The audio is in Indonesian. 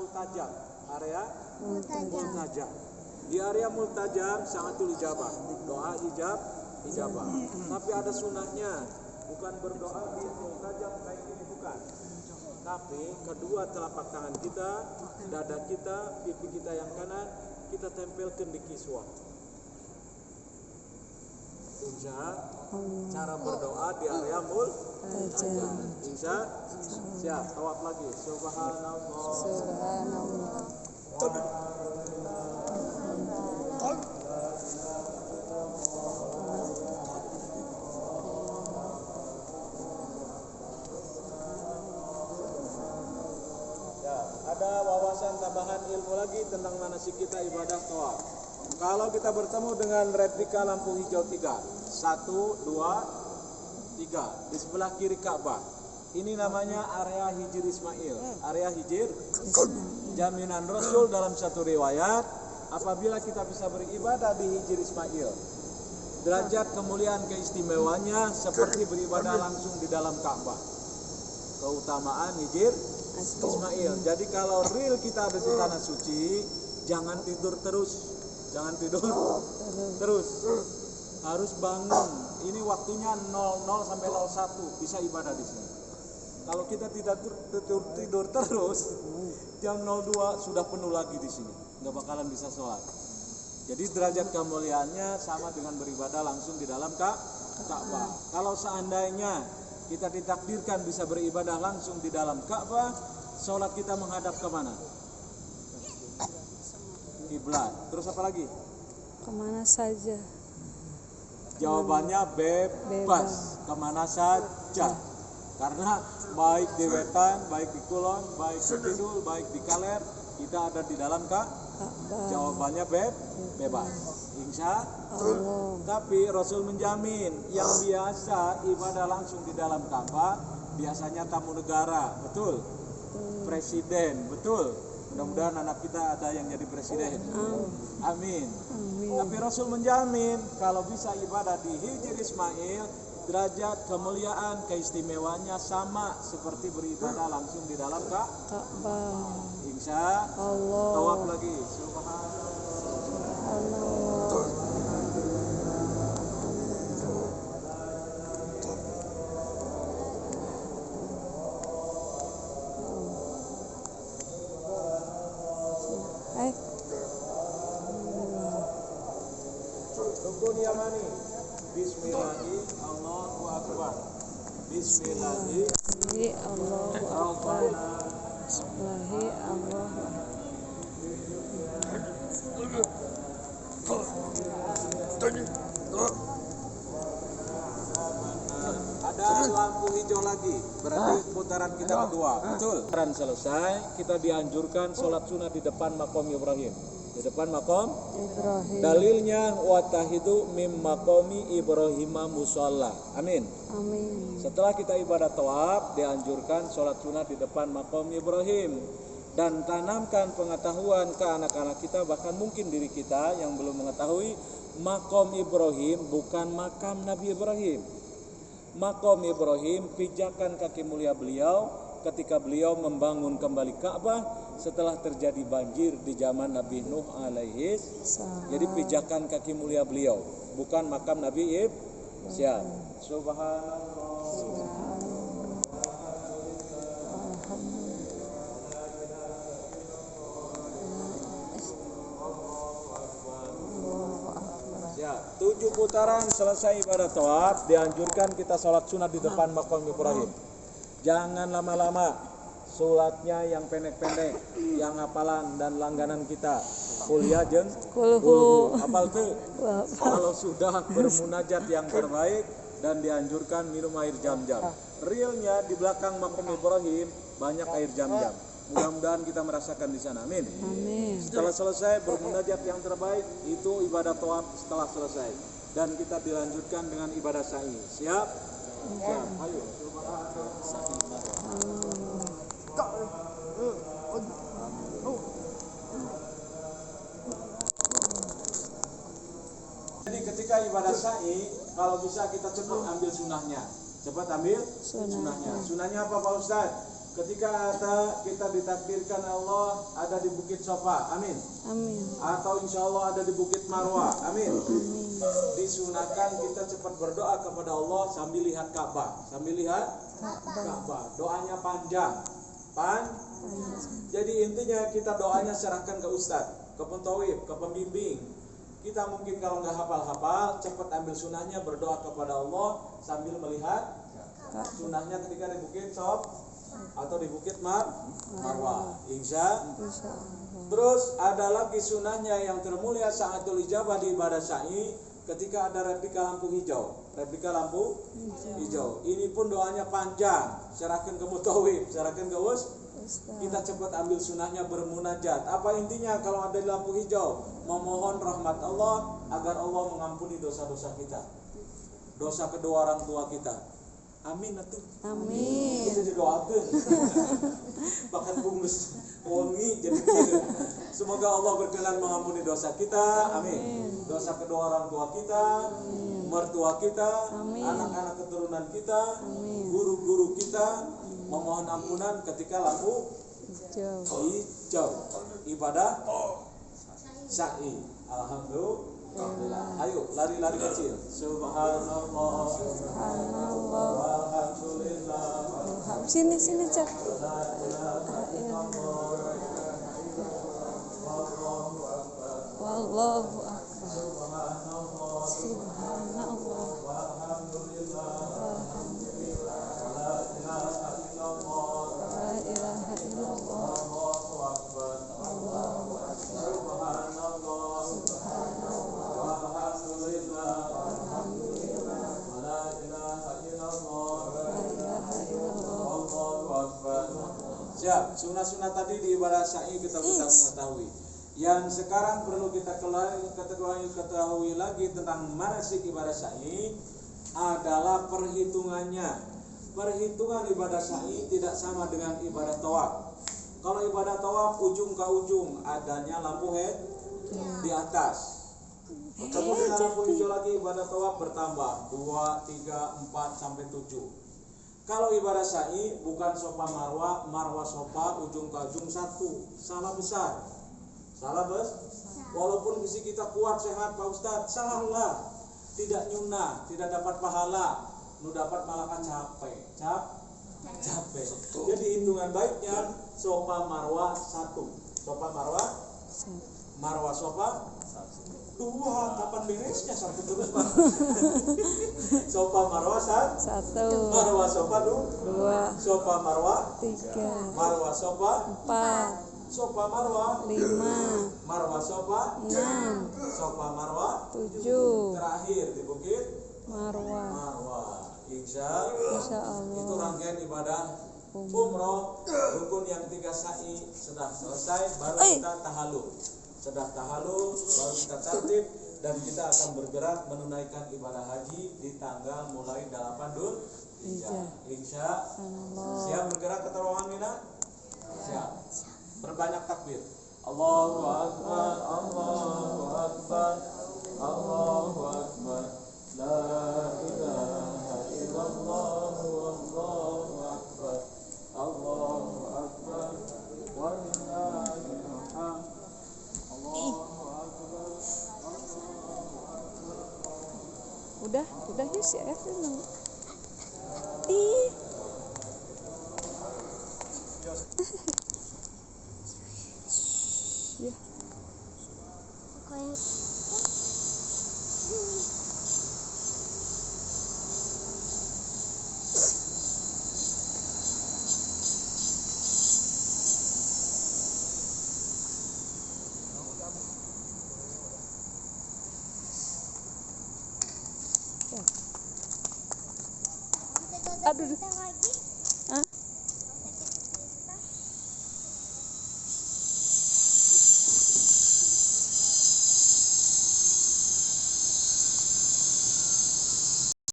multajam. Area multajam. Di area multajam sangatul ijabah. Doa ijabah. Tapi ada sunahnya. Bukan berdoa di multajam kayak ini, bukan. Tapi kedua telapak tangan kita, dada kita, pipi kita yang kanan kita tempelkan di kiswah. Insya cara berdoa di area multajam. Insya siap. Tawaf lagi. Subhanallah. Ada wawasan tambahan ilmu lagi tentang manasik kita ibadah tawaf. Kalau kita bertemu dengan replika lampu hijau 3, 1, 2, 3 di sebelah kiri Ka'bah, ini namanya area Hijr Ismail. Area Hijr jaminan Rasul dalam satu riwayat, apabila kita bisa beribadah di Hijr Ismail, derajat kemuliaan keistimewanya seperti beribadah langsung di dalam Ka'bah. Keutamaan Hijr Ismail. Jadi kalau real kita ada di tanah suci, jangan tidur terus. Harus bangun. Ini waktunya 00 sampai 01 bisa ibadah di sini. Kalau kita tidak tidur terus, jam 02 sudah penuh lagi di sini. Nggak bakalan bisa sholat. Jadi derajat kemuliaannya sama dengan beribadah langsung di dalam Ka'bah. Kalau seandainya kita ditakdirkan bisa beribadah langsung di dalam Ka'bah, sholat kita menghadap ke mana? Kiblat. Terus apa lagi? Kemana saja? Jawabannya bebas. Kemana saja. Karena baik di wetan, baik di kulon, baik di kidul, baik di kaler, kita ada di dalam Ka'bah. Jawabannya bebas. Insya Allah. Tapi Rasul menjamin yang biasa ibadah langsung di dalam Ka'bah biasanya tamu negara, betul? Presiden, betul? Mudah-mudahan anak kita ada yang jadi presiden. Amin. Tapi Rasul menjamin kalau bisa ibadah di Hijr Ismail, derajat kemuliaan keistimewaannya sama seperti beribadah langsung di dalam Ka'bah. Insya Allah. Tawaf lagi. Subhanallah. Rukun yamani. Bismillahi Allahu Akbar. Bismillahi Allahu Akbar. Bismillahi Allahu Akbar. Ada lampu hijau lagi, berarti putaran kita kedua, betul? Putaran selesai, kita dianjurkan sholat sunnah di depan makom Ibrahim. Di depan makom Ibrahim. Dalilnya watahidu mim makomi Ibrahim musalla. Amin. Amin. Setelah kita ibadah tawaf, dianjurkan sholat sunnah di depan makom Ibrahim. Dan tanamkan pengetahuan ke anak-anak kita, bahkan mungkin diri kita yang belum mengetahui, makom Ibrahim bukan makam Nabi Ibrahim. Makom Ibrahim, pijakan kaki mulia beliau ketika beliau membangun kembali Ka'bah setelah terjadi banjir di zaman Nabi Nuh alaihi. Jadi pijakan kaki mulia beliau, bukan makam Nabi Ibrahim. Siap. Subhanallah. Ya, 7 putaran selesai ibadah tawaf, dianjurkan kita sholat sunat di depan makam Ibrahim. Jangan lama-lama, sholatnya yang pendek-pendek, yang hafalan dan langganan kita. Kuliah jeng, hafal tuh. Kalau sudah bermunajat yang terbaik dan dianjurkan minum air jam-jam. Realnya di belakang makam Ibrahim banyak air jam-jam. Mudah-mudahan kita merasakan di sana. Amin. Amin. Setelah selesai bermunajat yang terbaik, itu ibadah tawaf setelah selesai. Dan kita dilanjutkan dengan ibadah sa'i. Siap? Siap. Ayo. Jadi ketika ibadah sa'i, kalau bisa kita cepat ambil sunahnya. Cepat ambil sunahnya. Sunahnya apa Pak Ustaz? ketika kita ditakdirkan Allah ada di Bukit Sofa, amin. Amin. Atau insya Allah ada di Bukit Marwah, amin. Amin. Disunahkan kita cepat berdoa kepada Allah sambil lihat Ka'bah, Ka'bah. Doanya panjang, Jadi intinya kita doanya serahkan ke ustadz, ke pentawib, ke pembimbing. Kita mungkin kalau nggak hafal-hafal, cepat ambil sunahnya, berdoa kepada Allah sambil melihat sunahnya ketika di Bukit Sof atau di Bukit Marwah. Insya Allah. Terus ada lagi sunahnya yang termulia sa'atul ijabah di ibadah sa'i ketika ada replika lampu hijau. Ini pun doanya panjang. Serahkan ke mutawib, serahkan ke kita cepat ambil sunahnya, bermunajat. Apa intinya kalau ada di lampu hijau? Memohon rahmat Allah agar Allah mengampuni dosa-dosa kita, dosa kedua orang tua kita. Amin atuh. Amin. Kita didoakeun. Bahkan bungkus wangi jadi semoga Allah berkenan mengampuni dosa kita. Amin. Dosa kedua orang tua kita, mertua kita, anak-anak keturunan kita, guru-guru kita. Memohon ampunan ketika lampu hijau ibadah sa'i. Alhamdulillah. Ayo lari-lari kecil. Subhanallah. Walhamdulillah. Sini Cak. Wallahu akbar. Subhanallah. Walhamdulillah. Sunah-sunah tadi di ibadah sa'i kita sudah mengetahui. Yang sekarang perlu kita ketahui lagi tentang manasik ibadah sa'i adalah perhitungannya. Perhitungan ibadah sa'i tidak sama dengan ibadah tawaf. Kalau ibadah tawaf ujung ke ujung adanya lampu head di atas. Kemudian lampu hijau lagi ibadah tawaf bertambah 2, 3, 4 sampai 7. Kalau ibadah sa'i bukan sofa marwah sofa ujung ke ujung satu. Salah besar. Walaupun fisik kita kuat sehat Pak Ustadz, salahlah. Tidak nyunah, tidak dapat pahala, nu dapat malah capek. Jadi hitungan baiknya sofa marwah satu. Sofa marwah sofa 2, kapan beresnya satu terus Pak? Sofa marwah 1, marwah sofa 2, sofa marwah 3, marwah sofa 4, sofa marwah 5, marwah sofa 6, sofa marwah 7, terakhir di Bukit Marwah. Insya Allah. Itu rangkaian ibadah umroh. Rukun yang 3 sa'i sudah selesai, baru kita tahallul. Sedah tahallul baru kita tertib dan kita akan bergerak menunaikan ibadah haji di tanggal mulai 8 Dzulhijjah. Insya Allah. Siap bergerak ke terowongan Mina? Siap. Perbanyak takbir. Allahu Akbar, Allahu Akbar, Allahu Akbar. La ilaha illallah, Allahu Akbar, Allahu Akbar. Wallahil hamd. Udah ya si F dulu. Ya. Aduh.